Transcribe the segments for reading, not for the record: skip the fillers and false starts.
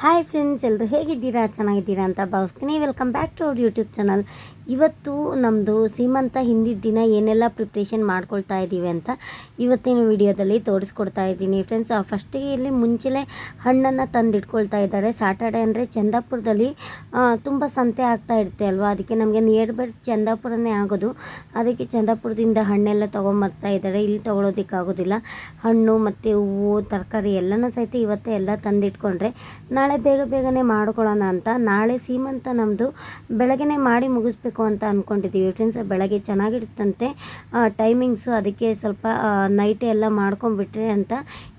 Hi friends, ಎಲ್ಲರೂ ಹೇಗಿದ್ದೀರಾ? ಚೆನ್ನಾಗಿದ್ದೀರಾ ಅಂತ ಭಾವಿಸ್ತೀನಿ. Welcome back to our YouTube channel. ಇವತ್ತು ನಮ್ಮದು ಸೀಮಂತ ಹಿಂದಿನ ದಿನ ಏನೆಲ್ಲ ಪ್ರಿಪ್ರೇಷನ್ ಮಾಡ್ಕೊಳ್ತಾ ಇದ್ದೀವಿ ಅಂತ ಇವತ್ತಿನ ವಿಡಿಯೋದಲ್ಲಿ ತೋರಿಸ್ಕೊಡ್ತಾ ಇದ್ದೀನಿ ಫ್ರೆಂಡ್ಸ್. ಫಸ್ಟಿಗೆ ಇಲ್ಲಿ ಮುಂಚೆಲೇ ಹಣ್ಣನ್ನು ತಂದಿಟ್ಕೊಳ್ತಾ ಇದ್ದಾರೆ. ಸಾಟರ್ಡೆ ಅಂದರೆ ಚಂದಾಪುರದಲ್ಲಿ ತುಂಬ ಸಂತೆ ಆಗ್ತಾ ಇರುತ್ತೆ ಅಲ್ವಾ, ಅದಕ್ಕೆ ನಮಗೆ ನಿಯರ್ ಬೈ ಚಂದಾಪುರನೇ ಆಗೋದು. ಅದಕ್ಕೆ ಚಂದಾಪುರದಿಂದ ಹಣ್ಣೆಲ್ಲ ತೊಗೊಂಬರ್ತಾ ಇದ್ದಾರೆ. ಇಲ್ಲಿ ತೊಗೊಳೋದಕ್ಕಾಗೋದಿಲ್ಲ. ಹಣ್ಣು ಮತ್ತು ಹೂವು, ತರಕಾರಿ ಎಲ್ಲನೂ ಸಹಿತ ಇವತ್ತೇ ಎಲ್ಲ ತಂದಿಟ್ಕೊಂಡ್ರೆ ನಾಳೆ ಬೇಗನೆ ಮಾಡ್ಕೊಳ್ಳೋಣ ಅಂತ. ನಾಳೆ ಸೀಮಂತ ನಮ್ಮದು ಬೆಳಗ್ಗೆ ಮಾಡಿ ಮುಗಿಸ್ಬೇಕು ಅಂತ ಅಂದ್ಕೊಂಡಿದ್ದೀವಿ ಫ್ರೆಂಡ್ಸ್. ಬೆಳಗ್ಗೆ ಚೆನ್ನಾಗಿರುತ್ತಂತೆ ಟೈಮಿಂಗ್ಸು, ಅದಕ್ಕೆ ಸ್ವಲ್ಪ ನೈಟೇ ಎಲ್ಲ ಮಾಡ್ಕೊಂಡ್ಬಿಟ್ರೆ ಅಂತ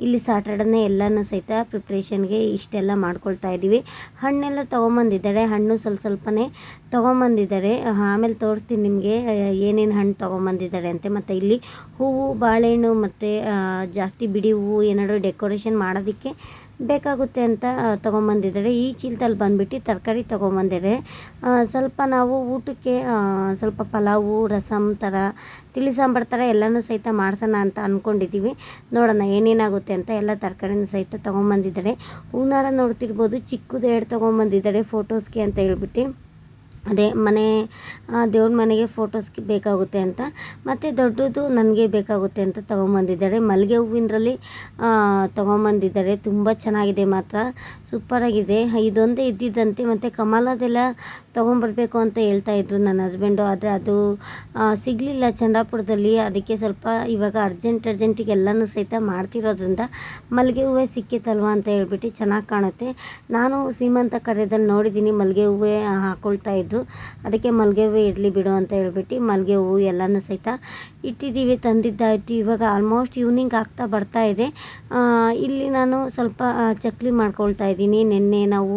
ಇಲ್ಲಿ ಸಾಟರ್ಡೇ ಎಲ್ಲನೂ ಸಹಿತ ಪ್ರಿಪ್ರೇಷನ್ಗೆ ಇಷ್ಟೆಲ್ಲ ಮಾಡ್ಕೊಳ್ತಾ ಇದ್ದೀವಿ. ಹಣ್ಣೆಲ್ಲ ತೊಗೊಂಬಂದಿದ್ದಾರೆ, ಹಣ್ಣು ಸ್ವಲ್ಪನೇ ತೊಗೊಂಬಂದಿದ್ದಾರೆ. ಆಮೇಲೆ ತೋರಿಸ್ತೀನಿ ನಿಮಗೆ ಏನೇನು ಹಣ್ಣು ತೊಗೊಂಬಂದಿದ್ದಾರೆ ಅಂತೆ. ಮತ್ತು ಇಲ್ಲಿ ಹೂವು, ಬಾಳೆಹಣ್ಣು ಮತ್ತು ಜಾಸ್ತಿ ಬಿಡಿ ಹೂವು ಏನಾದರೂ ಡೆಕೋರೇಷನ್ ಮಾಡೋದಕ್ಕೆ ಬೇಕಾಗುತ್ತೆ ಅಂತ ತೊಗೊಂಬಂದಿದ್ದಾರೆ. ಈ ಚೀಲದಲ್ಲಿ ಬಂದುಬಿಟ್ಟು ತರಕಾರಿ ತೊಗೊಂಬಂದಿದ್ದಾರೆ. ಸ್ವಲ್ಪ ನಾವು ಊಟಕ್ಕೆ ಸ್ವಲ್ಪ ಪಲಾವು, ರಸಮ್ ಥರ, ತಿಳಿ ಸಾಂಬಾರು ಥರ ಎಲ್ಲನೂ ಸಹಿತ ಮಾಡ್ಸೋಣ ಅಂತ ಅಂದ್ಕೊಂಡಿದ್ದೀವಿ. ನೋಡೋಣ ಏನೇನಾಗುತ್ತೆ ಅಂತ. ಎಲ್ಲ ತರಕಾರಿನೂ ಸಹಿತ ತೊಗೊಂಬಂದಿದ್ದಾರೆ. ಹೂನಾರ ನೋಡ್ತಿರ್ಬೋದು, ಚಿಕ್ಕದು 2 ತೊಗೊಂಬಂದಿದ್ದಾರೆ ಫೋಟೋಸ್ಗೆ ಅಂತ ಹೇಳ್ಬಿಟ್ಟು. ಅದೇ ಮನೆ ದೇವ್ರ ಮನೆಗೆ ಫೋಟೋಸ್ಗೆ ಬೇಕಾಗುತ್ತೆ ಅಂತ, ಮತ್ತು ದೊಡ್ಡದು ನನಗೆ ಬೇಕಾಗುತ್ತೆ ಅಂತ ತೊಗೊಂಬಂದಿದ್ದಾರೆ. ಮಲ್ಲಿಗೆ ಹೂವಿನರಲ್ಲಿ ತೊಗೊಂಬಂದಿದ್ದಾರೆ. ತುಂಬ ಚೆನ್ನಾಗಿದೆ, ಮಾತ್ರ ಸೂಪರಾಗಿದೆ. ಇದೊಂದೇ ಇದ್ದಿದ್ದಂತೆ. ಮತ್ತು ಕಮಲದೆಲ್ಲ ತೊಗೊಂಬರ್ಬೇಕು ಅಂತ ಹೇಳ್ತಾಯಿದ್ರು ನನ್ನ ಹಸ್ಬೆಂಡು. ಆದರೆ ಅದು ಸಿಗಲಿಲ್ಲ ಚಂದಾಪುರದಲ್ಲಿ. ಅದಕ್ಕೆ ಸ್ವಲ್ಪ ಇವಾಗ ಅರ್ಜೆಂಟಿಗೆ ಎಲ್ಲನೂ ಸಹಿತ ಮಾಡ್ತಿರೋದ್ರಿಂದ ಮಲ್ಲಿಗೆ ಹೂವೇ ಸಿಕ್ಕಿತ್ತಲ್ವ ಅಂತ ಹೇಳ್ಬಿಟ್ಟು ಚೆನ್ನಾಗಿ ಕಾಣುತ್ತೆ. ನಾನು ಸೀಮಂತ ಕರೆದಲ್ಲಿ ನೋಡಿದ್ದೀನಿ ಮಲ್ಲಿಗೆ ಹೂವೇ ಹಾಕ್ಕೊಳ್ತಾ ಇದ್ರು. ಅದಕ್ಕೆ ಮಲ್ಲಿಗೆ ಹೂವು ಇರಲಿ ಬಿಡು ಅಂತ ಹೇಳ್ಬಿಟ್ಟು ಮಲ್ಲಿಗೆ ಹೂವು ಎಲ್ಲನೂ ಸಹಿತ ಇಟ್ಟಿದ್ದೀವಿ. ತಂದಿದ್ದಾಯಿತು. ಇವಾಗ ಆಲ್ಮೋಸ್ಟ್ ಈವ್ನಿಂಗ್ ಆಗ್ತಾ ಬರ್ತಾ ಇದೆ. ಇಲ್ಲಿ ನಾನು ಸ್ವಲ್ಪ ಚಕ್ಲಿ ಮಾಡ್ಕೊಳ್ತಾ ಇದ್ದೀನಿ. ನಿನ್ನೆ ನಾವು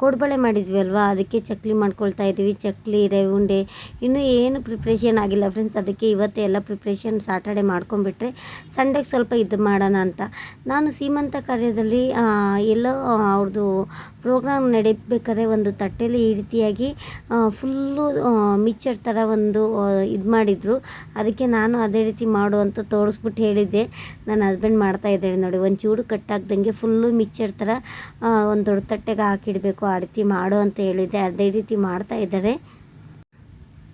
ಕೋಡ್ಬಳೆ ಮಾಡಿದ್ವಿ ಅಲ್ವಾ, ಅದಕ್ಕೆ ಚಕ್ಲಿ ಮಾಡ್ಕೊಳ್ತಾ ಇದ್ದೀವಿ. ಚಕ್ಲಿ, ರವೆ ಉಂಡೆ ಇನ್ನೂ ಏನು ಪ್ರಿಪ್ರೇಷನ್ ಆಗಿಲ್ಲ ಫ್ರೆಂಡ್ಸ್. ಅದಕ್ಕೆ ಇವತ್ತೇ ಎಲ್ಲ ಪ್ರಿಪ್ರೇಷನ್ ಸಾಟರ್ಡೆ ಮಾಡ್ಕೊಂಡ್ಬಿಟ್ರೆ ಸಂಡೆಗೆ ಸ್ವಲ್ಪ ಇದು ಮಾಡೋಣ ಅಂತ. ನಾನು ಸೀಮಂತ ಕಾರ್ಯದಲ್ಲಿ ಎಲ್ಲೋ ಅವ್ರದ್ದು ಪ್ರೋಗ್ರಾಮ್ ನಡೀಬೇಕಾದ್ರೆ ಒಂದು ತಟ್ಟೆಯಲ್ಲಿ ಈ ರೀತಿಯಾಗಿ ಫುಲ್ಲು ಮಿಕ್ಚರ್ ಥರ ಒಂದು ಇದು ಮಾಡಿದರು. ಅದಕ್ಕೆ ನಾನು ಅದೇ ರೀತಿ ಮಾಡು ಅಂತ ತೋರಿಸ್ಬಿಟ್ಟು ಹೇಳಿದ್ದೆ. ನನ್ನ ಹಸ್ಬೆಂಡ್ ಮಾಡ್ತಾಯಿದ್ದಾರೆ ನೋಡಿ, ಒಂದು ಚೂಡು ಕಟ್ಟಾಗ್ದಂಗೆ ಫುಲ್ಲು ಮಿಕ್ಚರ್ ಥರ ಒಂದು ದೊಡ್ಡ ತಟ್ಟೆಗೆ ಹಾಕಿಡಬೇಕು, ಆ ರೀತಿ ಮಾಡು ಅಂತ ಹೇಳಿದ್ದೆ. ಅದೇ ರೀತಿ ಮಾಡ್ತಾ ಇದ್ದಾರೆ.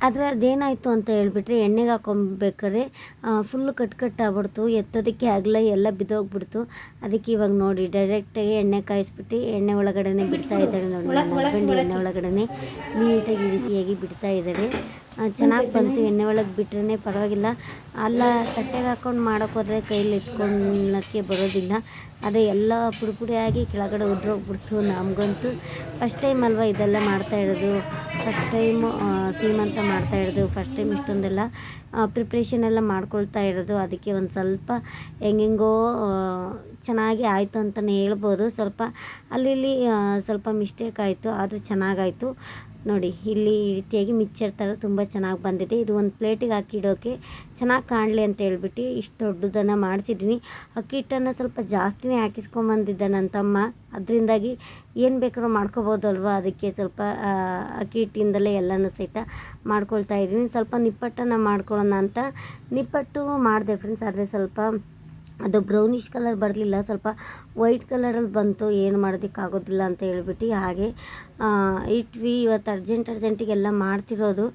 ಆದರೆ ಅದೇನಾಯಿತು ಅಂತ ಹೇಳ್ಬಿಟ್ರೆ ಎಣ್ಣೆಗೆ ಹಾಕೊಬೇಕಾದ್ರೆ ಫುಲ್ಲು ಕಟ್ಟಾಗ್ಬಿಡ್ತು, ಎತ್ತೋದಕ್ಕೆ ಆಗಲ್ಲ, ಎಲ್ಲ ಬಿದ್ದೋಗ್ಬಿಡ್ತು. ಅದಕ್ಕೆ ಇವಾಗ ನೋಡಿ ಡೈರೆಕ್ಟಾಗಿ ಎಣ್ಣೆ ಕಾಯಿಸ್ಬಿಟ್ಟು ಎಣ್ಣೆ ಒಳಗಡೆ ಬಿಡ್ತಾ ಇದ್ದಾರೆ ನೋಡಿ. ನನ್ನ ಹಸ್ಬೆಂಡ್ ಎಣ್ಣೆ ಒಳಗಡೆ ನೀಟಾಗಿ ಈ ರೀತಿಯಾಗಿ ಬಿಡ್ತಾ ಇದ್ದಾರೆ. ಚೆನ್ನಾಗಿ ಬಂತು. ಎಣ್ಣೆ ಒಳಗೆ ಬಿಟ್ರೇ ಪರವಾಗಿಲ್ಲ. ಅಲ್ಲ ತಟ್ಟೆಗೆ ಹಾಕ್ಕೊಂಡು ಮಾಡೋಕ್ಕೋದ್ರೆ ಕೈಲಿ ಎತ್ಕೊಳ್ಳೋಕ್ಕೆ ಬರೋದಿಲ್ಲ. ಅದೇ ಎಲ್ಲ ಪುಡಿಯಾಗಿ ಕೆಳಗಡೆ ಉದ್ರೋಗ್ಬಿಡ್ತು. ನಮಗಂತೂ ಫಸ್ಟ್ ಟೈಮ್ ಅಲ್ವಾ ಇದೆಲ್ಲ ಮಾಡ್ತಾಯಿರೋದು. ಫಸ್ಟ್ ಟೈಮು ಸೀಮಂತ ಮಾಡ್ತಾಯಿರೋದು. ಫಸ್ಟ್ ಟೈಮ್ ಇಷ್ಟೊಂದೆಲ್ಲ ಪ್ರಿಪ್ರೇಷನ್ ಎಲ್ಲ ಮಾಡ್ಕೊಳ್ತಾ ಇರೋದು. ಅದಕ್ಕೆ ಒಂದು ಸ್ವಲ್ಪ ಹೆಂಗೆಂಗೋ ಚೆನ್ನಾಗಿ ಆಯಿತು ಅಂತಲೇ ಹೇಳ್ಬೋದು. ಸ್ವಲ್ಪ ಅಲ್ಲಿ ಸ್ವಲ್ಪ ಮಿಸ್ಟೇಕ್ ಆಯಿತು, ಆದರೂ ಚೆನ್ನಾಗಾಯಿತು ನೋಡಿ. ಇಲ್ಲಿ ಈ ರೀತಿಯಾಗಿ ಮಿಕ್ಚರ್ ಥರ ತುಂಬ ಚೆನ್ನಾಗಿ ಬಂದಿದೆ. ಇದು ಒಂದು ಪ್ಲೇಟಿಗೆ ಹಾಕಿಡೋಕ್ಕೆ ಚೆನ್ನಾಗಿ ಕಾಣಲಿ ಅಂತ ಹೇಳ್ಬಿಟ್ಟು ಇಷ್ಟು ದೊಡ್ಡದನ್ನು ಮಾಡಿಸಿದ್ದೀನಿ. ಅಕ್ಕಿ ಹಿಟ್ಟನ್ನು ಸ್ವಲ್ಪ ಜಾಸ್ತಿನೇ ಹಾಕಿಸ್ಕೊಂಬಂದಿದ್ದ ನನ್ನ ತಮ್ಮ. ಅದರಿಂದಾಗಿ ಏನು ಬೇಕಾದ್ರೂ ಮಾಡ್ಕೋಬೋದು ಅಲ್ವಾ, ಅದಕ್ಕೆ ಸ್ವಲ್ಪ ಅಕ್ಕಿ ಹಿಟ್ಟಿಂದಲೇ ಎಲ್ಲನೂ ಸಹಿತ ಮಾಡ್ಕೊಳ್ತಾ ಇದ್ದೀನಿ. ಸ್ವಲ್ಪ ನಿಪ್ಪಟ್ಟನ್ನು ಮಾಡ್ಕೊಳ್ಳೋಣ ಅಂತ ನಿಪ್ಪಟ್ಟು ಮಾಡಿದೆ ಫ್ರೆಂಡ್ಸ್. ಆದರೆ ಸ್ವಲ್ಪ ಅದು ಬ್ರೌನಿಷ್ ಕಲರ್ ಬರಲಿಲ್ಲ, ಸ್ವಲ್ಪ ವೈಟ್ ಕಲರಲ್ಲಿ ಬಂತು. ಏನು ಮಾಡೋದಕ್ಕಾಗೋದಿಲ್ಲ ಅಂತ ಹೇಳ್ಬಿಟ್ಟು ಹಾಗೆ ಇಟ್ವಿ. ಇವತ್ತು ಅರ್ಜೆಂಟಿಗೆಲ್ಲ ಮಾಡ್ತಿರೋದು.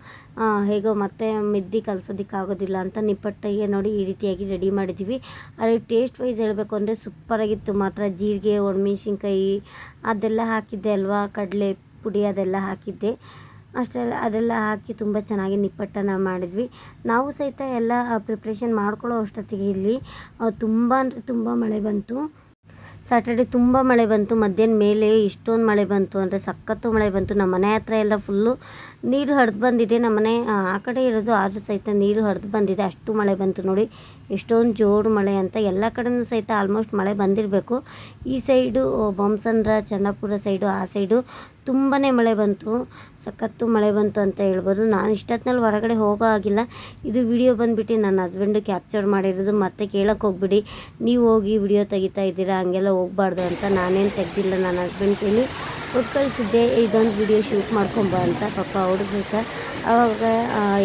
ಹೇಗೋ ಮತ್ತೆ ಮಿದ್ದಿ ಕಲಿಸೋದಕ್ಕಾಗೋದಿಲ್ಲ ಅಂತ ನಿಪ್ಪಟ್ಟಿಗೆ ನೋಡಿ ಈ ರೀತಿಯಾಗಿ ರೆಡಿ ಮಾಡಿದ್ದೀವಿ. ಆದರೆ ಟೇಸ್ಟ್ ವೈಸ್ ಹೇಳಬೇಕು ಅಂದರೆ ಸೂಪರಾಗಿತ್ತು ಮಾತ್ರ. ಜೀರಿಗೆ, ಒಣಮೆಣ್ಸಿನ್ಕಾಯಿ ಅದೆಲ್ಲ ಹಾಕಿದ್ದೆ ಅಲ್ವಾ, ಕಡಲೆ ಪುಡಿ ಅದೆಲ್ಲ ಹಾಕಿದ್ದೆ ಅಷ್ಟೆಲ್ಲ. ಅದೆಲ್ಲ ಹಾಕಿ ತುಂಬ ಚೆನ್ನಾಗಿ ನಿಪ್ಪಟ್ಟನ್ನು ಮಾಡಿದ್ವಿ. ನಾವು ಸಹಿತ ಎಲ್ಲ ಪ್ರಿಪ್ರೇಷನ್ ಮಾಡ್ಕೊಳ್ಳೋ ಅಷ್ಟೊತ್ತಿಗೆ ಇಲ್ಲಿ ತುಂಬ ಅಂದರೆ ತುಂಬ ಮಳೆ ಬಂತು. ಸಾಟರ್ಡೆ ತುಂಬ ಮಳೆ ಬಂತು. ಮಧ್ಯಾಹ್ನ ಮೇಲೆ ಇಷ್ಟೊಂದು ಮಳೆ ಬಂತು ಅಂದರೆ ಸಖತ್ತು ಮಳೆ ಬಂತು. ನಮ್ಮ ಮನೆ ಹತ್ರ ಎಲ್ಲ ಫುಲ್ಲು ನೀರು ಹರಿದು ಬಂದಿದೆ. ನಮ್ಮ ಮನೆ ಆ ಕಡೆ ಇರೋದು, ಆದರೂ ಸಹಿತ ನೀರು ಹರಿದು ಬಂದಿದೆ. ಅಷ್ಟು ಮಳೆ ಬಂತು ನೋಡಿ, ಎಷ್ಟೊಂದು ಜೋರು ಮಳೆ ಅಂತ. ಎಲ್ಲ ಕಡೆಯೂ ಸಹಿತ ಆಲ್ಮೋಸ್ಟ್ ಮಳೆ ಬಂದಿರಬೇಕು. ಈ ಸೈಡು ಬೊಮ್ಮಸಂದ್ರ, ಚಂದಾಪುರ ಸೈಡು, ಆ ಸೈಡು ತುಂಬಾ ಮಳೆ ಬಂತು, ಸಖತ್ತು ಮಳೆ ಬಂತು ಅಂತ ಹೇಳ್ಬೋದು. ನಾನು ಇಷ್ಟೊತ್ತಿನಲ್ಲಿ ಹೊರಗಡೆ ಹೋಗೋ ಆಗಿಲ್ಲ. ಇದು ವಿಡಿಯೋ ಬಂದುಬಿಟ್ಟು ನನ್ನ ಹಸ್ಬೆಂಡು ಕ್ಯಾಪ್ಚರ್ ಮಾಡಿರೋದು. ಮತ್ತೆ ಕೇಳೋಕ್ಕೆ ಹೋಗ್ಬಿಡಿ, ನೀವು ಹೋಗಿ ವಿಡಿಯೋ ತೆಗಿತಾ ಇದ್ದೀರಾ, ಹಂಗೆಲ್ಲ ಹೋಗಬಾರ್ದು ಅಂತ. ನಾನೇನು ತೆಗ್ದಿಲ್ಲ, ನನ್ನ ಹಸ್ಬೆಂಡ್ ಕೈಲಿ ಕೊಟ್ಟು ಕಳಿಸಿದ್ದೆ, ಇದೊಂದು ವಿಡಿಯೋ ಶೂಟ್ ಮಾಡ್ಕೊಂಬ ಅಂತ. ಪಾಪ ಅವರು ಸಹಿತ ಆವಾಗ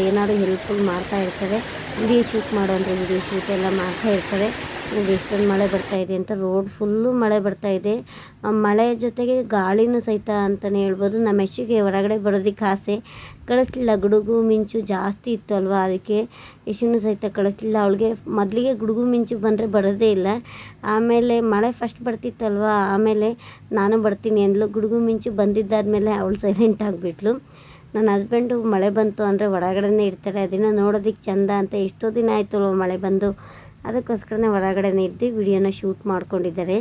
ಏನಾದ್ರು ಹೆಲ್ಪ್ಫುಲ್ ಮಾಡ್ತಾ ಇರ್ತಾರೆ. ವಿಡಿಯೋ ಶೂಟ್ ಮಾಡೋ ಅಂದರೆ ವಿಡಿಯೋ ಶೂಟ್ ಎಲ್ಲ ಮಾಡ್ತಾ ಇರ್ತಾರೆ. ನೋಡಿ ಎಷ್ಟೊಂದು ಮಳೆ ಬರ್ತಾಯಿದೆ ಅಂತ. ರೋಡ್ ಫುಲ್ಲು ಮಳೆ ಬರ್ತಾಯಿದೆ. ಮಳೆ ಜೊತೆಗೆ ಗಾಳಿನೂ ಸಹಿತ ಅಂತಲೇ ಹೇಳ್ಬೋದು. ನಮ್ಮ ಯಶುಗೆ ಹೊರಗಡೆ ಬರೋದಕ್ಕೆ ಆಸೆ, ಕಳಿಸ್ಲಿಲ್ಲ. ಗುಡುಗು ಮಿಂಚು ಜಾಸ್ತಿ ಇತ್ತು ಅಲ್ವಾ, ಅದಕ್ಕೆ ಯಶುನೂ ಸಹಿತ ಕಳಿಸ್ಲಿಲ್ಲ. ಅವಳಿಗೆ ಮೊದಲಿಗೆ ಗುಡುಗು ಮಿಂಚು ಬಂದರೆ ಬರೋದೇ ಇಲ್ಲ. ಆಮೇಲೆ ಮಳೆ ಫಸ್ಟ್ ಬರ್ತಿತ್ತಲ್ವ, ಆಮೇಲೆ ನಾನು ಬರ್ತೀನಿ ಅಂದ್ಲು. ಗುಡುಗು ಮಿಂಚು ಬಂದಿದ್ದಾದಮೇಲೆ ಅವಳು ಸೈಲೆಂಟ್ ಆಗಿಬಿಟ್ಲು. ನನ್ನ ಹಸ್ಬೆಂಡು ಮಳೆ ಬಂತು ಅಂದರೆ ಹೊರಗಡೆನೇ ಇರ್ತಾರೆ, ಅದನ್ನು ನೋಡೋದಕ್ಕೆ ಚೆಂದ ಅಂತ. ಎಷ್ಟೋ ದಿನ ಆಯಿತು ಮಳೆ ಬಂದು, ಅದಕ್ಕೋಸ್ಕರನೇ ಹೊರಗಡೆನೇ ಇದ್ದು ವಿಡಿಯೋನ ಶೂಟ್ ಮಾಡ್ಕೊಂಡಿದ್ದಾರೆ.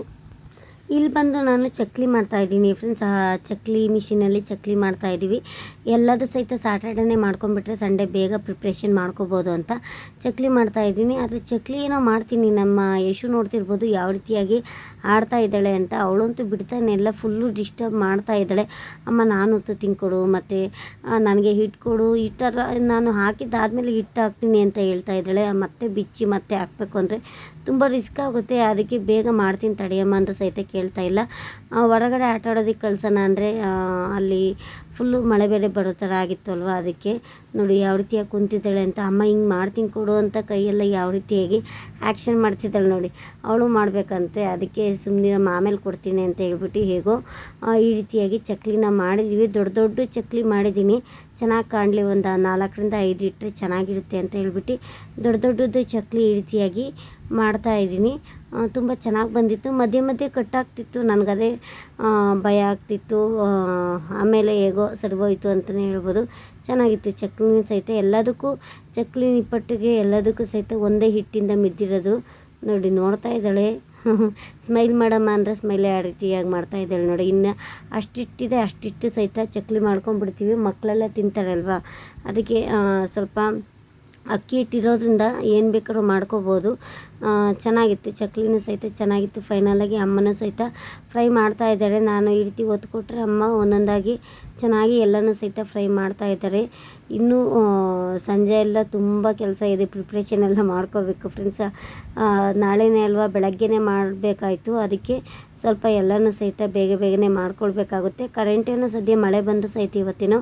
ಇಲ್ಲಿ ಬಂದು ನಾನು ಚಕ್ಲಿ ಮಾಡ್ತಾಯಿದ್ದೀನಿ ಫ್ರೆಂಡ್ಸ್. ಚಕ್ಲಿ ಮಿಷಿನಲ್ಲಿ ಚಕ್ಲಿ ಮಾಡ್ತಾಯಿದ್ದೀವಿ. ಎಲ್ಲದೂ ಸಹಿತ ಸ್ಯಾಟರ್ಡೇನೇ ಮಾಡ್ಕೊಂಬಿಟ್ರೆ ಸಂಡೇ ಬೇಗ ಪ್ರಿಪ್ರೇಷನ್ ಮಾಡ್ಕೋಬೋದು ಅಂತ ಚಕ್ಲಿ ಮಾಡ್ತಾಯಿದ್ದೀನಿ. ಆದರೆ ಚಕ್ಲಿ ಏನೋ ಮಾಡ್ತೀನಿ. ನಮ್ಮ ಯಶು ನೋಡ್ತಿರ್ಬೋದು ಯಾವ ರೀತಿಯಾಗಿ ಆಡ್ತಾ ಇದ್ದಾಳೆ ಅಂತ. ಅವಳಂತೂ ಬಿಡ್ತಾನೆ ಎಲ್ಲ, ಫುಲ್ಲು ಡಿಸ್ಟರ್ಬ್ ಮಾಡ್ತಾ ಇದ್ದಾಳೆ. ಅಮ್ಮ ನಾನು ಹೊತ್ತು ತಿನ್ಕೊಡು, ಮತ್ತು ನನಗೆ ಹಿಟ್ಟು ಕೊಡು, ಹಿಟ್ಟರ ನಾನು ಹಾಕಿದ್ದಾದಮೇಲೆ ಹಿಟ್ಟು ಹಾಕ್ತೀನಿ ಅಂತ ಹೇಳ್ತಾ ಇದ್ದಾಳೆ. ಮತ್ತೆ ಬಿಚ್ಚಿ ಮತ್ತೆ ಹಾಕಬೇಕು ಅಂದರೆ ತುಂಬ ರಿಸ್ಕ್ ಆಗುತ್ತೆ, ಅದಕ್ಕೆ ಬೇಗ ಮಾಡ್ತೀನಿ ತಡೆಯಮ್ಮ ಅಂತ ಸಹಿತ ಕೇಳ್ತಾ ಇಲ್ಲ. ಹೊರಗಡೆ ಆಟ ಆಡೋದಕ್ಕೆ ಕಳ್ಸೋಣ ಅಂದರೆ ಅಲ್ಲಿ ಫುಲ್ಲು ಮಳೆ ಬೇರೆ ಬರೋ ಥರ ಆಗಿತ್ತು ಅಲ್ವ, ಅದಕ್ಕೆ ನೋಡಿ ಯಾವ ರೀತಿಯಾಗಿ ಕುಂತಿದ್ದಾಳೆ ಅಂತ. ಅಮ್ಮ ಹಿಂಗೆ ಮಾಡ್ತೀನಿ ಕೊಡು ಅಂತ ಕೈಯೆಲ್ಲ ಯಾವ ರೀತಿಯಾಗಿ ಆ್ಯಕ್ಷನ್ ಮಾಡ್ತಿದ್ದಾಳೆ ನೋಡಿ. ಅವಳು ಮಾಡಬೇಕಂತೆ, ಅದಕ್ಕೆ ಸುಮ್ಮನೆ ಆಮೇಲೆ ಕೊಡ್ತೀನಿ ಅಂತ ಹೇಳ್ಬಿಟ್ಟು ಹೇಗೋ ಈ ರೀತಿಯಾಗಿ ಚಕ್ಲಿನ ಮಾಡಿದ್ದೀವಿ. ದೊಡ್ಡ ದೊಡ್ಡ ಚಕ್ಲಿ ಮಾಡಿದ್ದೀನಿ, ಚೆನ್ನಾಗಿ ಕಾಣಲಿ, ಒಂದು 4ರಿಂದ 5 ಇಟ್ಟರೆ ಚೆನ್ನಾಗಿರುತ್ತೆ ಅಂತ ಹೇಳ್ಬಿಟ್ಟು ದೊಡ್ಡ ದೊಡ್ಡದು ಚಕ್ಲಿ ಈ ರೀತಿಯಾಗಿ ಮಾಡ್ತಾಯಿದ್ದೀನಿ. ತುಂಬ ಚೆನ್ನಾಗಿ ಬಂದಿತ್ತು. ಮಧ್ಯೆ ಮಧ್ಯೆ ಕಟ್ಟಾಗ್ತಿತ್ತು, ನನಗದೇ ಭಯ ಆಗ್ತಿತ್ತು. ಆಮೇಲೆ ಹೇಗೋ ಸರಿಬೋಯ್ತು ಅಂತಲೇ ಹೇಳ್ಬೋದು. ಚೆನ್ನಾಗಿತ್ತು ಚಕ್ಲಿ ಸಹಿತ. ಎಲ್ಲದಕ್ಕೂ ಚಕ್ಲಿ ನಿಪ್ಪಟ್ಟಿಗೆ ಎಲ್ಲದಕ್ಕೂ ಸಹಿತ ಒಂದೇ ಹಿಟ್ಟಿಂದ ಮಿದ್ದಿರೋದು ನೋಡಿ. ನೋಡ್ತಾ ಇದ್ದಾಳೆ ಸ್ಮೈಲ್ ಮಾಡಮ್ಮ ಅಂದರೆ ಸ್ಮೈಲೇ ಆ ರೀತಿಯಾಗಿ ಮಾಡ್ತಾಯಿದ್ದಾಳೆ ನೋಡಿ. ಇನ್ನು ಅಷ್ಟಿಟ್ಟಿದೆ, ಅಷ್ಟಿಟ್ಟು ಸಹಿತ ಚಕ್ಲಿ ಮಾಡ್ಕೊಂಡ್ಬಿಡ್ತೀವಿ. ಮಕ್ಕಳೆಲ್ಲ ತಿಂತಾರಲ್ವ, ಅದಕ್ಕೆ ಸ್ವಲ್ಪ ಅಕ್ಕಿ ಹಿಟ್ಟಿರೋದ್ರಿಂದ ಏನು ಬೇಕಾದ್ರೂ ಮಾಡ್ಕೋಬೋದು. ಚೆನ್ನಾಗಿತ್ತು ಚಕ್ಲಿನೂ ಸಹಿತ ಚೆನ್ನಾಗಿತ್ತು. ಫೈನಲಾಗಿ ಅಮ್ಮನೂ ಸಹಿತ ಫ್ರೈ ಮಾಡ್ತಾ ಇದ್ದಾರೆ. ನಾನು ಈ ರೀತಿ ಒತ್ತು ಕೊಟ್ಟರೆ ಅಮ್ಮ ಒಂದೊಂದಾಗಿ ಚೆನ್ನಾಗಿ ಎಲ್ಲನೂ ಸಹಿತ ಫ್ರೈ ಮಾಡ್ತಾ ಇದ್ದಾರೆ. ಇನ್ನೂ ಸಂಜೆ ಎಲ್ಲ ತುಂಬ ಕೆಲಸ ಇದೆ, ಪ್ರಿಪ್ರೇಷನ್ ಎಲ್ಲ ಮಾಡ್ಕೋಬೇಕು ಫ್ರೆಂಡ್ಸ್. ನಾಳೆನೇ ಅಲ್ವಾ, ಬೆಳಗ್ಗೆನೇ ಮಾಡಬೇಕಾಯ್ತು. ಅದಕ್ಕೆ ಸ್ವಲ್ಪ ಎಲ್ಲನೂ ಸಹಿತ ಬೇಗನೆ ಮಾಡ್ಕೊಳ್ಬೇಕಾಗುತ್ತೆ. ಕರೆಂಟೇನೋ ಸದ್ಯ ಮಳೆ ಬಂದು ಸಹಿತ ಇವತ್ತೇನೋ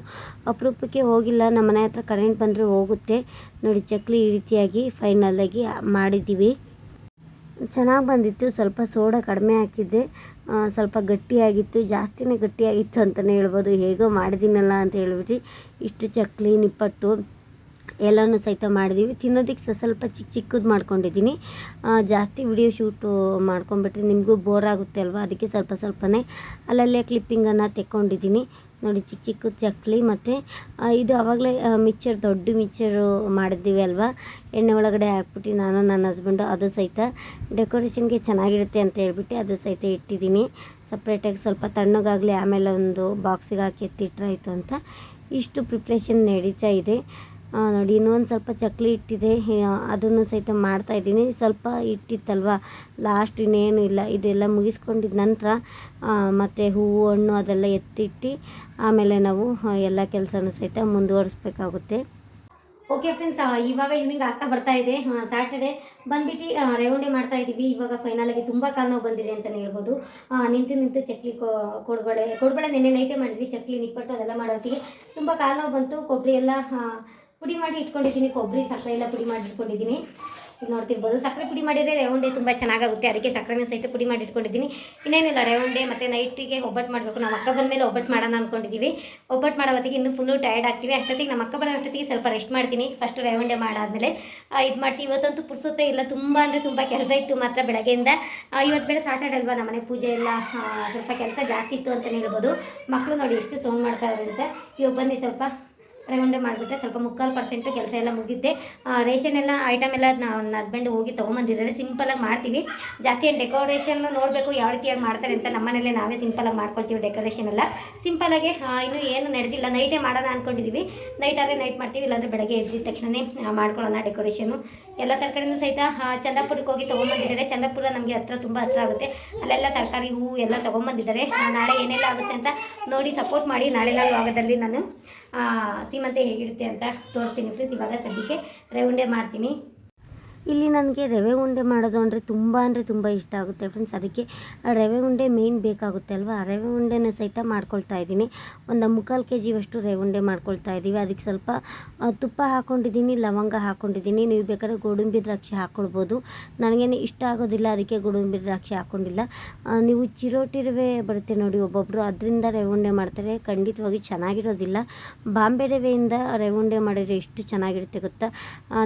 ಅಪರೂಪಕ್ಕೆ ಹೋಗಿಲ್ಲ. ನಮ್ಮ ಮನೆ ಹತ್ರ ಕರೆಂಟ್ ಬಂದರೆ ಹೋಗುತ್ತೆ ನೋಡಿ. ಚಕ್ಲಿ ಈ ರೀತಿಯಾಗಿ ಫೈನಲಾಗಿ ಮಾಡಿದ್ದೀವಿ. ಚೆನ್ನಾಗಿ ಬಂದಿತ್ತು. ಸ್ವಲ್ಪ ಸೋಡಾ ಕಡಿಮೆ ಹಾಕಿದ್ದೆ, ಸ್ವಲ್ಪ ಗಟ್ಟಿಯಾಗಿತ್ತು, ಜಾಸ್ತಿನೇ ಗಟ್ಟಿಯಾಗಿತ್ತು ಅಂತಲೇ ಹೇಳ್ಬೋದು. ಹೇಗೋ ಮಾಡಿದ್ದೀನಲ್ಲ ಅಂತ ಹೇಳ್ಬಿಟ್ಟು ಇಷ್ಟು ಚಕ್ಲಿ ನಿಪ್ಪಟ್ಟು ಎಲ್ಲನೂ ಸಹಿತ ಮಾಡಿದ್ದೀವಿ. ತಿನ್ನೋದಕ್ಕೆ ಸ್ವಲ್ಪ ಚಿಕ್ಕದು ಮಾಡ್ಕೊಂಡಿದ್ದೀನಿ. ಜಾಸ್ತಿ ವಿಡಿಯೋ ಶೂಟು ಮಾಡ್ಕೊಂಬಿಟ್ರೆ ನಿಮಗೂ ಬೋರ್ ಆಗುತ್ತೆ ಅಲ್ವಾ, ಅದಕ್ಕೆ ಸ್ವಲ್ಪನೇ ಅಲ್ಲಲ್ಲೇ ಕ್ಲಿಪ್ಪಿಂಗನ್ನು ತೆಕ್ಕೊಂಡಿದ್ದೀನಿ ನೋಡಿ. ಚಿಕ್ಕ ಚಕ್ಲಿ ಮತ್ತು ಇದು ಆವಾಗಲೇ ಮಿಕ್ಚರ್, ದೊಡ್ಡ ಮಿಕ್ಚರು ಮಾಡಿದ್ದೀವಿ ಅಲ್ವಾ, ಎಣ್ಣೆ ಒಳಗಡೆ ಹಾಕ್ಬಿಟ್ಟು ನಾನು ನನ್ನ ಹಸ್ಬೆಂಡು. ಅದು ಸಹಿತ ಡೆಕೋರೇಷನ್ಗೆ ಚೆನ್ನಾಗಿರುತ್ತೆ ಅಂತ ಹೇಳ್ಬಿಟ್ಟು ಅದು ಸಹಿತ ಇಟ್ಟಿದ್ದೀನಿ ಸಪ್ರೇಟಾಗಿ. ಸ್ವಲ್ಪ ತಣ್ಣಗಾಗಲಿ, ಆಮೇಲೆ ಒಂದು ಬಾಕ್ಸಿಗೆ ಹಾಕಿ ಎತ್ತಿಟ್ರಾಯ್ತು ಅಂತ ಇಷ್ಟು ಪ್ರಿಪ್ರೇಷನ್ ನಡೀತಾ ಇದೆ ನೋಡಿ. ಇನ್ನೊಂದು ಸ್ವಲ್ಪ ಚಕ್ಲಿ ಇಟ್ಟಿದೆ, ಅದನ್ನು ಸಹಿತ ಮಾಡ್ತಾಯಿದ್ದೀನಿ. ಸ್ವಲ್ಪ ಇಟ್ಟಿತ್ತಲ್ವ ಲಾಸ್ಟ್, ಇನ್ನೇನು ಇಲ್ಲ. ಇದೆಲ್ಲ ಮುಗಿಸ್ಕೊಂಡಿದ್ದ ನಂತರ ಮತ್ತು ಹೂವು ಹಣ್ಣು ಅದೆಲ್ಲ ಎತ್ತಿಟ್ಟು ಆಮೇಲೆ ನಾವು ಎಲ್ಲ ಕೆಲಸನೂ ಸಹಿತ ಮುಂದುವರಿಸ್ಬೇಕಾಗುತ್ತೆ. ಓಕೆ ಫ್ರೆಂಡ್ಸ್, ಇವಾಗ ಈವ್ನಿಂಗ್ ಆಗ್ತಾ ಬರ್ತಾ ಇದೆ. ಸ್ಯಾಟರ್ಡೆ ಬಂದ್ಬಿಟ್ಟು ರೇವಣಿ ಮಾಡ್ತಾ ಇದ್ದೀವಿ. ಇವಾಗ ಫೈನಲಾಗಿ ತುಂಬ ಕಾಲು ನೋವು ಬಂದಿದೆ ಅಂತಲೇ ಹೇಳ್ಬೋದು. ನಿಂತು ಚಕ್ಲಿ ಕೊಡ್ಬಳೆ ನೆನ್ನೆ ನೈಟೇ ಮಾಡಿದ್ವಿ. ಚಕ್ಲಿ ನಿಪ್ಪಟ್ಟು ಅದೆಲ್ಲ ಮಾಡೋತ್ತಿಗೆ ತುಂಬ ಕಾಲು ನೋವು ಬಂತು. ಕೊಬ್ಬರಿ ಎಲ್ಲ ಪುಡಿ ಮಾಡಿ ಇಟ್ಕೊಂಡಿದ್ದೀನಿ, ಕೊಬ್ಬರಿ ಸಕ್ಕರೆ ಎಲ್ಲ ಪುಡಿ ಮಾಡಿ ಇಟ್ಕೊಂಡಿದ್ದೀನಿ. ಇದು ನೋಡ್ತಿರ್ಬೋದು, ಸಕ್ಕರೆ ಪುಡಿ ಮಾಡಿದರೆ ರೇವಣಿ ತುಂಬ ಚೆನ್ನಾಗುತ್ತೆ, ಅದಕ್ಕೆ ಸಕ್ಕರೆನೂ ಸಹಿತ ಪುಡಿ ಮಾಡಿ ಇಟ್ಕೊಂಡಿದ್ದೀನಿ. ಇನ್ನೇನಿಲ್ಲ, ರೇವಣಿ ಮತ್ತು ನೈಟಿಗೆ ಒಬ್ಬಟ್ಟು ಮಾಡಬೇಕು. ನಮ್ಮ ಅಕ್ಕ ಬಂದಮೇಲೆ ಒಬ್ಬಟ್ಟು ಮಾಡೋಣ ಅಂದ್ಕೊಂಡಿದ್ದೀವಿ. ಒಬ್ಬಟ್ಟು ಮಾಡೋ ಹೊತ್ತಿಗೆ ಇನ್ನೂ ಫುಲ್ಲು ಟಯರ್ಡ್ ಆಗ್ತೀವಿ. ಅಷ್ಟೊತ್ತಿಗೆ ನಮ್ಮ ಅಕ್ಕ ಬರೋ ಅಷ್ಟೊತ್ತಿಗೆ ಸ್ವಲ್ಪ ರೆಸ್ಟ್ ಮಾಡ್ತೀನಿ. ಫಸ್ಟ್ ರೇವಣಿ ಮಾಡಾದಮೇಲೆ ಇದು ಮಾಡ್ತೀವಿ. ಇವತ್ತಂತೂ ಪುರ್ಸುತ್ತೆ ಇಲ್ಲ, ತುಂಬ ಅಂದರೆ ತುಂಬ ಕೆಲಸ ಇತ್ತು ಮಾತ್ರ ಬೆಳಗ್ಗೆಯಿಂದ. ಇವತ್ತು ಬೇರೆ ಸಾಟರ್ಡೆ ಅಲ್ವಾ, ನಮ್ಮನೆ ಪೂಜೆ ಎಲ್ಲ ಸ್ವಲ್ಪ ಕೆಲಸ ಜಾಸ್ತಿ ಇತ್ತು ಅಂತಲೇ ಹೇಳ್ಬೋದು. ಮಕ್ಕಳು ನೋಡಿ ಎಷ್ಟು ಸೌಂಡ್ ಮಾಡ್ತಾ ಇದ್ದಾರೆ ಅಂತ. ಇವಾಗ ಬನ್ನಿ ಸ್ವಲ್ಪ ರೇವಣಿ ಮಾಡಿಬಿಟ್ರೆ ಸ್ವಲ್ಪ 3/4% ಕೆಲಸ ಎಲ್ಲ ಮುಗಿಯುತ್ತೆ. ರೇಷನ್ ಎಲ್ಲ ಐಟಮ್ ಎಲ್ಲ ನನ್ನ ಹಸ್ಬೆಂಡ್ ಹೋಗಿ ತೊಗೊಂಬಂದಿದ್ದಾರೆ. ಸಿಂಪಲಾಗಿ ಮಾಡ್ತೀವಿ, ಜಾಸ್ತಿ ಏನು ಡೆಕೋರೇಷನ್ ನೋಡಬೇಕು ಯಾವ ರೀತಿಯಾಗಿ ಮಾಡ್ತಾರೆ ಅಂತ. ನಮ್ಮನೇಲೆ ನಾವೇ ಸಿಂಪಲಾಗಿ ಮಾಡ್ಕೊಳ್ತೀವಿ ಡೆಕೋರೇಷನ್ ಎಲ್ಲ. ಸಿಂಪಲಾಗೆ ಇನ್ನೂ ಏನು ನಡೆದಿಲ್ಲ, ನೈಟೇ ಮಾಡೋಣ ಅಂದ್ಕೊಂಡಿದ್ದೀವಿ. ನೈಟ್ ಆದರೆ ನೈಟ್ ಮಾಡ್ತೀವಿ, ಇಲ್ಲಾಂದರೆ ಬೆಳಗ್ಗೆ ಎದ್ದಿದ ತಕ್ಷಣವೇ ಮಾಡ್ಕೊಳ್ಳೋಣ ಡೆಕೋರೇಷನು. ಎಲ್ಲ ತರಕಾರಿನೂ ಸಹಿತ ಚಂದಾಪುರಕ್ಕೆ ಹೋಗಿ ತೊಗೊಂಬಂದಿದ್ದಾರೆ. ಚಂದಾಪುರ ನಮಗೆ ತುಂಬ ಹತ್ರ ಆಗುತ್ತೆ. ಅಲ್ಲೆಲ್ಲ ತರಕಾರಿ ಹೂವು ಎಲ್ಲ ತೊಗೊಂಬಂದಿದ್ದಾರೆ. ನಾಳೆ ಏನೆಲ್ಲ ಆಗುತ್ತೆ ಅಂತ ನೋಡಿ ಸಪೋರ್ಟ್ ಮಾಡಿ. ನಾಳೆ ಭಾಗದಲ್ಲಿ ನಾನು ಸೀಮಂತೆ ಹೇಗಿರುತ್ತೆ ಅಂತ ತೋರಿಸ್ತೀನಿ ಫ್ರೆಂಡ್ಸ್. ಇವಾಗ ಸದ್ಯಕ್ಕೆ ರೇವಣಿ ಮಾಡ್ತೀನಿ. ಇಲ್ಲಿ ನನಗೆ ರವೆ ಉಂಡೆ ಮಾಡೋದು ಅಂದರೆ ತುಂಬ ಇಷ್ಟ ಆಗುತ್ತೆ ಫ್ರೆಂಡ್ಸ್. ಅದಕ್ಕೆ ರವೆ ಉಂಡೆ ಮೇಯ್ನ್ ಬೇಕಾಗುತ್ತೆ ಅಲ್ವಾ. ರವೆ ಉಂಡೆನ ಸಹಿತ ಮಾಡ್ಕೊಳ್ತಾ ಇದ್ದೀನಿ. ಒಂದು 3/4 kg ರವೆ ಉಂಡೆ ಮಾಡ್ಕೊಳ್ತಾ ಇದ್ದೀವಿ. ಅದಕ್ಕೆ ಸ್ವಲ್ಪ ತುಪ್ಪ ಹಾಕ್ಕೊಂಡಿದ್ದೀನಿ, ಲವಂಗ ಹಾಕ್ಕೊಂಡಿದ್ದೀನಿ. ನೀವು ಬೇಕಾದ್ರೆ ಗೋಡಂಬಿ ದ್ರಾಕ್ಷಿ ಹಾಕ್ಕೊಳ್ಬೋದು. ನನಗೇನು ಇಷ್ಟ ಆಗೋದಿಲ್ಲ, ಅದಕ್ಕೆ ಗೋಡಂಬಿ ದ್ರಾಕ್ಷಿ ಹಾಕ್ಕೊಂಡಿಲ್ಲ. ನೀವು ಚಿರೋಟಿ ರವೆ ಬರುತ್ತೆ ನೋಡಿ ಒಬ್ಬೊಬ್ಬರು, ಅದರಿಂದ ರವೆ ಉಂಡೆ ಮಾಡ್ತಾರೆ, ಖಂಡಿತವಾಗಿ ಚೆನ್ನಾಗಿರೋದಿಲ್ಲ. ಬಾಂಬೆ ರವೆಯಿಂದ ರವೆ ಉಂಡೆ ಮಾಡಿದರೆ ಎಷ್ಟು ಚೆನ್ನಾಗಿರುತ್ತೆ ಗೊತ್ತಾ.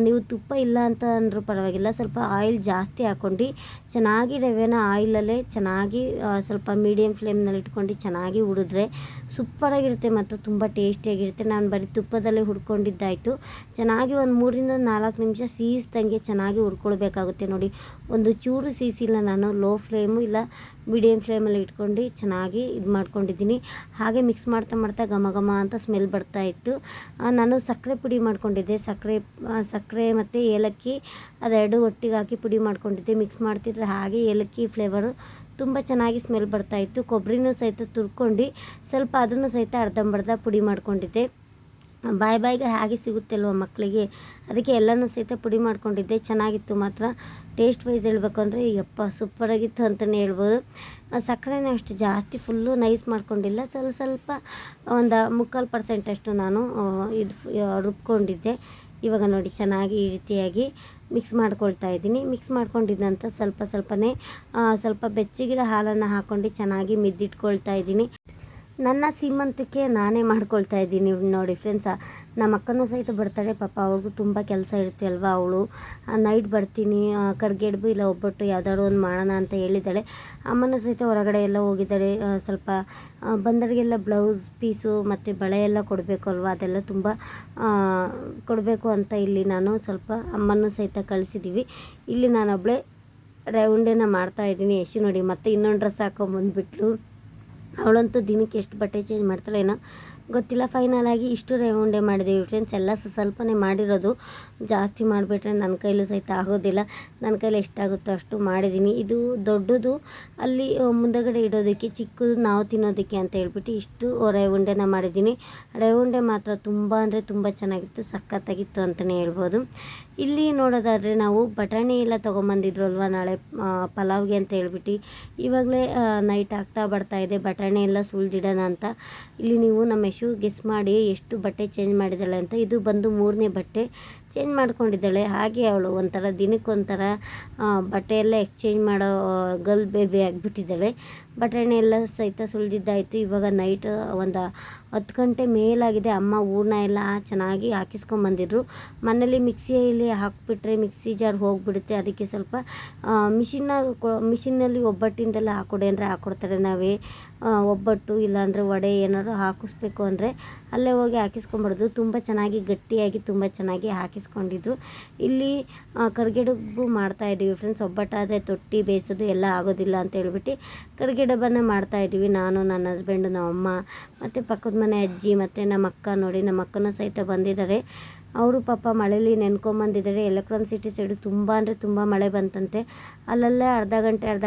ನೀವು ತುಪ್ಪ ಇಲ್ಲ ಅಂತ ಅಂದರೂ ಪರವಾಗಿಲ್ಲ, ಸ್ವಲ್ಪ ಆಯಿಲ್ ಜಾಸ್ತಿ ಹಾಕ್ಕೊಂಡು ಚೆನ್ನಾಗಿ ರವೆನ ಆಯಿಲಲ್ಲೇ ಚೆನ್ನಾಗಿ ಸ್ವಲ್ಪ ಮೀಡಿಯಮ್ ಫ್ಲೇಮ್ನಲ್ಲಿ ಇಟ್ಕೊಂಡು ಚೆನ್ನಾಗಿ ಹುರಿದ್ರೆ ಸೂಪರಾಗಿರುತ್ತೆ ಮತ್ತು ತುಂಬ ಟೇಸ್ಟಿಯಾಗಿರುತ್ತೆ. ನಾನು ಬರೀ ತುಪ್ಪದಲ್ಲೇ ಹುರ್ಕೊಂಡಿದ್ದಾಯಿತು. ಚೆನ್ನಾಗಿ ಒಂದು 3-4 ನಿಮಿಷ ಸೀಸ್ದಂಗೆ ಚೆನ್ನಾಗಿ ಹುರ್ಕೊಳ್ಬೇಕಾಗುತ್ತೆ ನೋಡಿ. ಒಂದು ಚೂರು ಸೀಸಿಲ್ಲ, ನಾನು ಲೋ ಫ್ಲೇಮು ಇಲ್ಲ ಮೀಡಿಯಮ್ ಫ್ಲೇಮಲ್ಲಿ ಇಟ್ಕೊಂಡು ಚೆನ್ನಾಗಿ ಇದು ಮಾಡ್ಕೊಂಡಿದ್ದೀನಿ. ಹಾಗೆ ಮಿಕ್ಸ್ ಮಾಡ್ತಾ ಘಮ ಅಂತ ಸ್ಮೆಲ್ ಬರ್ತಾಯಿತ್ತು. ನಾನು ಸಕ್ಕರೆ ಪುಡಿ ಮಾಡ್ಕೊಂಡಿದ್ದೆ, ಸಕ್ಕರೆ ಮತ್ತು ಏಲಕ್ಕಿ ಅದೆರಡು ಒಟ್ಟಿಗೆ ಹಾಕಿ ಪುಡಿ ಮಾಡ್ಕೊಂಡಿದ್ದೆ. ಮಿಕ್ಸ್ ಮಾಡ್ತಿದ್ರೆ ಹಾಗೆ ಏಲಕ್ಕಿ ಫ್ಲೇವರು ತುಂಬ ಚೆನ್ನಾಗಿ ಸ್ಮೆಲ್ ಬರ್ತಾಯಿತ್ತು. ಕೊಬ್ಬರಿನೂ ಸಹಿತ ತುರ್ಕೊಂಡು ಸ್ವಲ್ಪ ಅದನ್ನು ಸಹಿತ ಅರ್ಧಂಬರ್ಧ ಪುಡಿ ಮಾಡ್ಕೊಂಡಿದ್ದೆ. ಬಾಯಿಗೆ ಹಾಗೆ ಸಿಗುತ್ತಲ್ವ ಮಕ್ಕಳಿಗೆ, ಅದಕ್ಕೆ ಎಲ್ಲನೂ ಸಹಿತ ಪುಡಿ ಮಾಡ್ಕೊಂಡಿದ್ದೆ. ಚೆನ್ನಾಗಿತ್ತು ಮಾತ್ರ. ಟೇಸ್ಟ್ ವೈಸ್ ಹೇಳ್ಬೇಕು ಅಂದರೆ ಯಪ್ಪ ಸೂಪರಾಗಿತ್ತು ಅಂತಲೇ ಹೇಳ್ಬೋದು. ಸಕ್ಕರೆನ ಅಷ್ಟು ಜಾಸ್ತಿ ಫುಲ್ಲು ನೈಸ್ ಮಾಡ್ಕೊಂಡಿಲ್ಲ, ಸ್ವಲ್ಪ ಒಂದು 3/4% ನಾನು ಇದು ರುಬ್ಕೊಂಡಿದ್ದೆ. ಇವಾಗ ನೋಡಿ ಚೆನ್ನಾಗಿ ಈ ರೀತಿಯಾಗಿ ಮಿಕ್ಸ್ ಮಾಡ್ಕೊಳ್ತಾ ಇದ್ದೀನಿ. ಮಿಕ್ಸ್ ಮಾಡ್ಕೊಂಡಿದ್ದಂಥ ಸ್ವಲ್ಪ ಬೆಚ್ಚಗಿರೋ ಹಾಲನ್ನು ಹಾಕ್ಕೊಂಡು ಚೆನ್ನಾಗಿ ಮಿದ್ದಿಟ್ಕೊಳ್ತಾ ಇದ್ದೀನಿ. ನನ್ನ ಸೀಮಂತಕ್ಕೆ ನಾನೇ ಮಾಡ್ಕೊಳ್ತಾ ಇದ್ದೀನಿ ನೋಡಿ ಫ್ರೆಂಡ್ಸ. ನಮ್ಮ ಅಕ್ಕನೂ ಸಹಿತ ಬರ್ತಾಳೆ, ಪಾಪ ಅವ್ರಿಗೂ ತುಂಬ ಕೆಲಸ ಇರುತ್ತೆ ಅಲ್ವಾ. ಅವಳು ನೈಟ್ ಬರ್ತೀನಿ, ಕರ್ಗೆಡ್ಬು ಇಲ್ಲ ಒಬ್ಬಟ್ಟು ಯಾವುದಾದ್ರು ಒಂದು ಮಾಡೋಣ ಅಂತ ಹೇಳಿದ್ದಾಳೆ. ಅಮ್ಮನೂ ಸಹಿತ ಹೊರಗಡೆ ಎಲ್ಲ ಹೋಗಿದ್ದಾಳೆ. ಸ್ವಲ್ಪ ಬಂದವರಿಗೆಲ್ಲ ಬ್ಲೌಸ್ ಪೀಸು ಮತ್ತು ಬಳೆ ಎಲ್ಲ ಕೊಡಬೇಕು ಅಲ್ವಾ, ಅದೆಲ್ಲ ತುಂಬ ಕೊಡಬೇಕು ಅಂತ ಇಲ್ಲಿ ನಾನು ಸ್ವಲ್ಪ ಅಮ್ಮನೂ ಸಹಿತ ಕಳಿಸಿದ್ದೀವಿ. ಇಲ್ಲಿ ನಾನೊಬ್ಬಳೇ ರವೆ ಉಂಡೆನ ಮಾಡ್ತಾಯಿದ್ದೀನಿ. ಯಶು ನೋಡಿ ಮತ್ತೆ ಇನ್ನೊಂದು ಡ್ರೆಸ್ ಹಾಕೊಂಬಂದುಬಿಟ್ಲು. ಅವಳಂತೂ ದಿನಕ್ಕೆ ಎಷ್ಟು ಬಟ್ಟೆ ಚೇಂಜ್ ಮಾಡ್ತಾಳೇನೋ ಗೊತ್ತಿಲ್ಲ. ಫೈನಲಾಗಿ ಇಷ್ಟು ರವೆ ಉಂಡೆ ಮಾಡಿದ್ದೀವಿ ಫ್ರೆಂಡ್ಸ್. ಎಲ್ಲ ಸ್ವಲ್ಪನೇ ಮಾಡಿರೋದು, ಜಾಸ್ತಿ ಮಾಡಿಬಿಟ್ರೆ ನನ್ನ ಕೈಲೂ ಸಹಿತ ಆಗೋದಿಲ್ಲ. ನನ್ನ ಕೈಲಿ ಎಷ್ಟಾಗುತ್ತೋ ಅಷ್ಟು ಮಾಡಿದ್ದೀನಿ. ಇದು ದೊಡ್ಡದು ಅಲ್ಲಿ ಮುಂದಗಡೆ ಇಡೋದಕ್ಕೆ, ಚಿಕ್ಕದು ನಾವು ತಿನ್ನೋದಕ್ಕೆ ಅಂತ ಹೇಳ್ಬಿಟ್ಟು ಇಷ್ಟು ರವೆ ಉಂಡೆನ ಮಾಡಿದ್ದೀನಿ. ರವೆ ಉಂಡೆ ಮಾತ್ರ ತುಂಬ ಅಂದರೆ ತುಂಬ ಚೆನ್ನಾಗಿತ್ತು, ಸಖತ್ತಾಗಿತ್ತು ಅಂತಲೇ ಹೇಳ್ಬೋದು. ಇಲ್ಲಿ ನೋಡೋದಾದರೆ ನಾವು ಬಟಾಣಿ ಎಲ್ಲ ತೊಗೊಂಬಂದಿದ್ರು ಅಲ್ವಾ ನಾಳೆ ಪಲಾವ್ಗೆ ಅಂತ ಹೇಳ್ಬಿಟ್ಟು. ಇವಾಗಲೇ ನೈಟ್ ಆಗ್ತಾ ಬರ್ತಾಯಿದೆ, ಬಟಾಣಿ ಎಲ್ಲ ಸುಳ್ದಿಡೋಣ ಅಂತ. ಇಲ್ಲಿ ನೀವು ನಮ್ಮ ಯಶು ಗೆಸ್ ಮಾಡಿ ಎಷ್ಟು ಬಟ್ಟೆ ಚೇಂಜ್ ಮಾಡಿದ್ದಾಳೆ ಅಂತ. ಇದು ಬಂದು 3ನೇ ಬಟ್ಟೆ ಚೇಂಜ್ ಮಾಡ್ಕೊಂಡಿದ್ದಾಳೆ. ಹಾಗೆ ಅವಳು ಒಂಥರ ದಿನಕ್ಕೊಂಥರ ಬಟ್ಟೆ ಎಲ್ಲ ಎಕ್ಸ್ಚೇಂಜ್ ಮಾಡೋ ಗರ್ಲ್ ಬೇಬಿ ಆಗಿಬಿಟ್ಟಿದ್ದಾಳೆ. ಬಟಾಣಿ ಎಲ್ಲ ಸಹಿತ ಸುಳಿದಿದ್ದಾಯಿತು. ಇವಾಗ ನೈಟ್ ಒಂದು 10 ಗಂಟೆ ಮೇಲಾಗಿದೆ. ಅಮ್ಮ ಹೂರಣ ಎಲ್ಲ ಚೆನ್ನಾಗಿ ಹಾಕಿಸ್ಕೊಂಬಂದಿದ್ರು. ಮನೇಲಿ ಮಿಕ್ಸಿಯಲ್ಲಿ ಹಾಕಿಬಿಟ್ರೆ ಮಿಕ್ಸಿ ಜಾರ್ ಹೋಗಿಬಿಡುತ್ತೆ. ಅದಕ್ಕೆ ಸ್ವಲ್ಪ ಮಿಷಿನಲ್ಲಿ ಒಬ್ಬಟ್ಟಿಂದೆಲ್ಲ ಹಾಕೊಡಿ ಅಂದರೆ ಹಾಕ್ಕೊಡ್ತಾರೆ. ನಾವೇ ಒಬ್ಬಟ್ಟು ಇಲ್ಲಾಂದರೆ ವಡೆ ಏನಾದ್ರು ಹಾಕಿಸ್ಬೇಕು ಅಂದರೆ ಅಲ್ಲೇ ಹೋಗಿ ಹಾಕಿಸ್ಕೊಂಬಾರ್ದು. ತುಂಬ ಚೆನ್ನಾಗಿ ಗಟ್ಟಿಯಾಗಿ ತುಂಬ ಚೆನ್ನಾಗಿ ಹಾಕಿಸ್ಕೊಂಡಿದ್ರು. ಇಲ್ಲಿ ಕರ್ಗೆಡುಬು ಮಾಡ್ತಾಯಿದ್ದೀವಿ ಫ್ರೆಂಡ್ಸ್. ಒಬ್ಬಟ್ಟಾದರೆ ತೊಟ್ಟಿ ಬೇಯಿಸೋದು ಎಲ್ಲ ಆಗೋದಿಲ್ಲ ಅಂತ ಹೇಳ್ಬಿಟ್ಟು ಕರ್ಗೆಡುಬನ್ನು ಮಾಡ್ತಾಯಿದ್ದೀವಿ. ನಾನು, ನನ್ನ ಹಸ್ಬೆಂಡು, ನಮ್ಮಮ್ಮ ಮತ್ತು ಪಕ್ಕದ ಮನೆ ಅಜ್ಜಿ ಮತ್ತು ನಮ್ಮ ಅಕ್ಕ. ನೋಡಿ ನಮ್ಮ ಅಕ್ಕನೂ ಸಹಿತ ಬಂದಿದ್ದಾರೆ. ಅವರು ಪಾಪ ಮಳೇಲಿ ನೆನ್ಕೊಂಬಂದಿದ್ದಾರೆ. ಎಲೆಕ್ಟ್ರಾನ್ ಸಿಟಿ ಸೈಡು ತುಂಬ ಅಂದರೆ ತುಂಬ ಮಳೆ ಬಂತಂತೆ. ಅಲ್ಲಲ್ಲೇ ಅರ್ಧ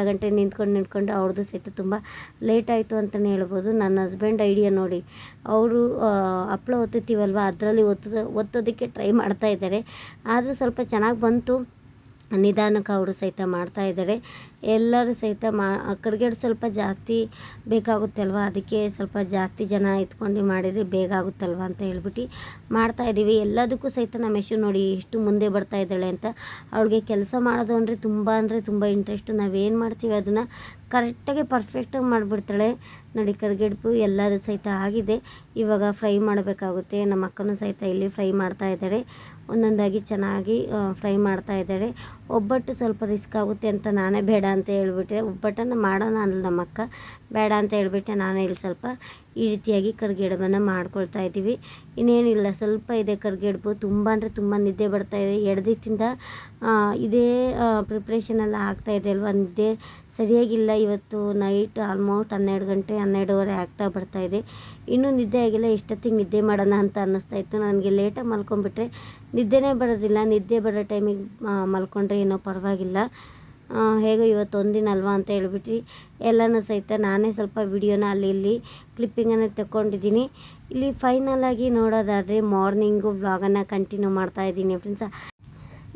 ಗಂಟೆ ನಿಂತ್ಕೊಂಡು ಅವ್ರದ್ದು ಸಹಿತ ತುಂಬ ಲೇಟ್ ಆಯಿತು ಅಂತಲೇ ಹೇಳ್ಬೋದು. ನನ್ನ ಹಸ್ಬೆಂಡ್ ಐಡಿಯಾ ನೋಡಿ, ಅವರು ಹಪ್ಪಳ ಒತ್ತುತ್ತೀವಲ್ವ ಅದರಲ್ಲಿ ಒತ್ತೋದಕ್ಕೆ ಟ್ರೈ ಮಾಡ್ತಾಯಿದ್ದಾರೆ. ಆದರೂ ಸ್ವಲ್ಪ ಚೆನ್ನಾಗಿ ಬಂತು. ನಿಧಾನಕ್ಕೆ ಅವರು ಸಹಿತ ಮಾಡ್ತಾಯಿದ್ದಾರೆ. ಎಲ್ಲರೂ ಸಹಿತ ಕರ್ಗೆಡು ಸ್ವಲ್ಪ ಜಾಸ್ತಿ ಬೇಕಾಗುತ್ತೆ ಅಲ್ವ, ಅದಕ್ಕೆ ಸ್ವಲ್ಪ ಜಾಸ್ತಿ ಜನ ಎತ್ಕೊಂಡು ಮಾಡಿದರೆ ಬೇಗ ಆಗುತ್ತಲ್ವ ಅಂತ ಹೇಳ್ಬಿಟ್ಟು ಮಾಡ್ತಾಯಿದ್ದೀವಿ. ಎಲ್ಲದಕ್ಕೂ ಸಹಿತ ನಮ್ಮ ಯಶು ನೋಡಿ ಎಷ್ಟು ಮುಂದೆ ಬರ್ತಾ ಇದ್ದಾಳೆ ಅಂತ. ಅವಳಿಗೆ ಕೆಲಸ ಮಾಡೋದು ಅಂದರೆ ತುಂಬ ಇಂಟ್ರೆಸ್ಟು. ನಾವೇನು ಮಾಡ್ತೀವಿ ಅದನ್ನು ಕರೆಕ್ಟಾಗಿ ಪರ್ಫೆಕ್ಟಾಗಿ ಮಾಡಿಬಿಡ್ತಾಳೆ ನೋಡಿ. ಕರ್ಗೆಡ್ಬು ಎಲ್ಲದೂ ಸಹಿತ ಆಗಿದೆ. ಇವಾಗ ಫ್ರೈ ಮಾಡಬೇಕಾಗುತ್ತೆ. ನಮ್ಮ ಅಕ್ಕನೂ ಸಹಿತ ಇಲ್ಲಿ ಫ್ರೈ ಮಾಡ್ತಾ ಇದ್ದಾರೆ. ಒಂದೊಂದಾಗಿ ಚೆನ್ನಾಗಿ ಫ್ರೈ ಮಾಡ್ತಾ ಇದ್ದಾರೆ. ಒಬ್ಬಟ್ಟು ಸ್ವಲ್ಪ ರಿಸ್ಕ್ ಆಗುತ್ತೆ ಅಂತ ನಾನೇ ಬೇಡ ಅಂತ ಹೇಳ್ಬಿಟ್ಟೆ. ಒಬ್ಬಟ್ಟನ್ನು ಮಾಡೋಣ ಅನ್ನಲ್ಲ ನಮ್ಮ ಅಕ್ಕ, ಬೇಡ ಅಂತ ಹೇಳ್ಬಿಟ್ಟೆ. ನಾನೇ ಇಲ್ಲಿ ಸ್ವಲ್ಪ ಈ ರೀತಿಯಾಗಿ ಕರ್ಗೆಡುಬನ್ನು ಮಾಡ್ಕೊಳ್ತಾ ಇದ್ದೀವಿ. ಇನ್ನೇನಿಲ್ಲ, ಸ್ವಲ್ಪ ಇದೆ ಕರ್ಗೆಡುಬು. ತುಂಬ ಅಂದರೆ ತುಂಬ ನಿದ್ದೆ ಬರ್ತಾಯಿದೆ. 2 ದಿನದಿಂದ ಇದೇ ಪ್ರಿಪ್ರೇಷನೆಲ್ಲ ಆಗ್ತಾಯಿದೆ ಅಲ್ವ, ನಿದ್ದೆ ಸರಿಯಾಗಿಲ್ಲ. ಇವತ್ತು ನೈಟ್ ಆಲ್ಮೋಸ್ಟ್ 12 ಗಂಟೆ 12:30 ಆಗ್ತಾ ಬರ್ತಾಯಿದೆ. ಇನ್ನೂ ನಿದ್ದೆ ಆಗಿಲ್ಲ. ಇಷ್ಟೊತ್ತಿಗೆ ನಿದ್ದೆ ಮಾಡೋಣ ಅಂತ ಅನ್ನಿಸ್ತಾ ಇತ್ತು. ನನಗೆ ಲೇಟಾಗಿ ಮಲ್ಕೊಂಡ್ಬಿಟ್ರೆ ನಿದ್ದೆನೇ ಬರೋದಿಲ್ಲ. ನಿದ್ದೆ ಬರೋ ಟೈಮಿಗೆ ಮಲ್ಕೊಂಡ್ರೆ ಏನೋ ಪರವಾಗಿಲ್ಲ. ಹೇಗೋ ಇವತ್ತು ಒಂದಿನ ಅಲ್ವಾ ಅಂತ ಹೇಳ್ಬಿಟ್ಟು ಎಲ್ಲನೂ ಸಹಿತ ನಾನೇ ಸ್ವಲ್ಪ ವಿಡಿಯೋನ ಅಲ್ಲಿ ಇಲ್ಲಿ ಕ್ಲಿಪ್ಪಿಂಗನ್ನು ತಗೊಂಡಿದ್ದೀನಿ. ಇಲ್ಲಿ ಫೈನಲಾಗಿ ನೋಡೋದಾದರೆ ಮಾರ್ನಿಂಗು ವ್ಲಾಗನ್ನು ಕಂಟಿನ್ಯೂ ಮಾಡ್ತಾಯಿದ್ದೀನಿ ಫ್ರೆಂಡ್ಸ.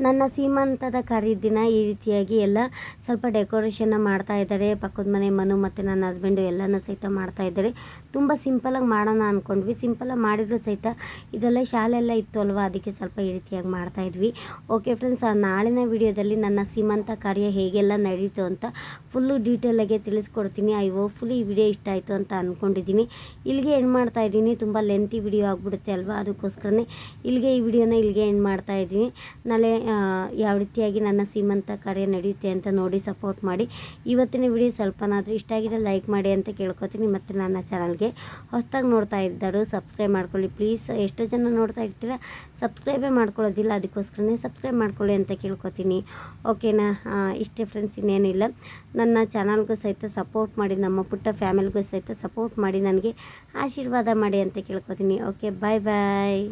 ನನ್ನ ಸೀಮಂತದ ದಿನ ಈ ರೀತಿಯಾಗಿ ಎಲ್ಲ ಸ್ವಲ್ಪ ಡೆಕೋರೇಷನ್ನ ಮಾಡ್ತಾ ಇದ್ದಾರೆ. ಪಕ್ಕದ ಮನೆ ಮನು ಮತ್ತು ನನ್ನ ಹಸ್ಬೆಂಡು ಎಲ್ಲನೂ ಸಹಿತ ಮಾಡ್ತಾ ಇದ್ದಾರೆ. ತುಂಬ ಸಿಂಪಲಾಗಿ ಮಾಡೋಣ ಅಂದ್ಕೊಂಡ್ವಿ. ಸಿಂಪಲಾಗಿ ಮಾಡಿದ್ರು ಸಹಿತ ಇದೆಲ್ಲ ಶಾಲೆಲ್ಲ ಇತ್ತು ಅಲ್ವಾ, ಅದಕ್ಕೆ ಸ್ವಲ್ಪ ಈ ರೀತಿಯಾಗಿ ಮಾಡ್ತಾಯಿದ್ವಿ. ಓಕೆ ಫ್ರೆಂಡ್ಸ್, ನಾಳಿನ ವಿಡಿಯೋದಲ್ಲಿ ನನ್ನ ಸೀಮಂತ ಕಾರ್ಯ ಹೇಗೆಲ್ಲ ನಡೀತು ಅಂತ ಫುಲ್ಲು ಡೀಟೇಲಾಗಿ ತಿಳಿಸ್ಕೊಡ್ತೀನಿ. ಹೋಪ್ಫುಲಿ ಈ ವಿಡಿಯೋ ಇಷ್ಟ ಆಯಿತು ಅಂತ ಅಂದ್ಕೊಂಡಿದ್ದೀನಿ. ಇಲ್ಲಿಗೆ ಎಂಡ್ ಮಾಡ್ತಾ ಇದ್ದೀನಿ. ತುಂಬ ಲೆಂತಿ ವಿಡಿಯೋ ಆಗಿಬಿಡುತ್ತೆ ಅಲ್ವಾ, ಅದಕ್ಕೋಸ್ಕರನೇ ಇಲ್ಲಿಗೆ ಈ ವಿಡಿಯೋನ ಇಲ್ಲಿಗೆ ಎಂಡ್ ಮಾಡ್ತಾ ಇದ್ದೀನಿ. ನಾಳೆ ಯಾವ ರೀತಿಯಾಗಿ ನನ್ನ ಸೀಮಂತ ಕಾರ್ಯ ನಡೆಯುತ್ತೆ ಅಂತ ನೋಡಿ ಸಪೋರ್ಟ್ ಮಾಡಿ. ಇವತ್ತಿನ ವಿಡಿಯೋ ಸ್ವಲ್ಪನಾದರೂ ಇಷ್ಟ ಆಗಿದೆ ಲೈಕ್ ಮಾಡಿ ಅಂತ ಕೇಳ್ಕೊತೀನಿ. ಮತ್ತು ನನ್ನ ಚಾನಲ್ಗೆ ಹೊಸದಾಗಿ ನೋಡ್ತಾ ಇದ್ದಾರು ಸಬ್ಸ್ಕ್ರೈಬ್ ಮಾಡ್ಕೊಳ್ಳಿ ಪ್ಲೀಸ್. ಎಷ್ಟೋ ಜನ ನೋಡ್ತಾ ಇರ್ತೀರ ಸಬ್ಸ್ಕ್ರೈಬೇ ಮಾಡ್ಕೊಳ್ಳೋದಿಲ್ಲ, ಅದಕ್ಕೋಸ್ಕರನೇ ಸಬ್ಸ್ಕ್ರೈಬ್ ಮಾಡ್ಕೊಳ್ಳಿ ಅಂತ ಕೇಳ್ಕೊತೀನಿ. ಓಕೆನಾ? ಇಷ್ಟೇ ಫ್ರೆಂಡ್ಸ್, ಇನ್ನೇನಿಲ್ಲ. ನನ್ನ ಚಾನಲ್ಗೂ ಸಹಿತ ಸಪೋರ್ಟ್ ಮಾಡಿ, ನಮ್ಮ ಪುಟ್ಟ ಫ್ಯಾಮಿಲಿಗೂ ಸಹಿತ ಸಪೋರ್ಟ್ ಮಾಡಿ, ನನಗೆ ಆಶೀರ್ವಾದ ಮಾಡಿ ಅಂತ ಕೇಳ್ಕೊತೀನಿ. ಓಕೆ, ಬಾಯ್ ಬಾಯ್.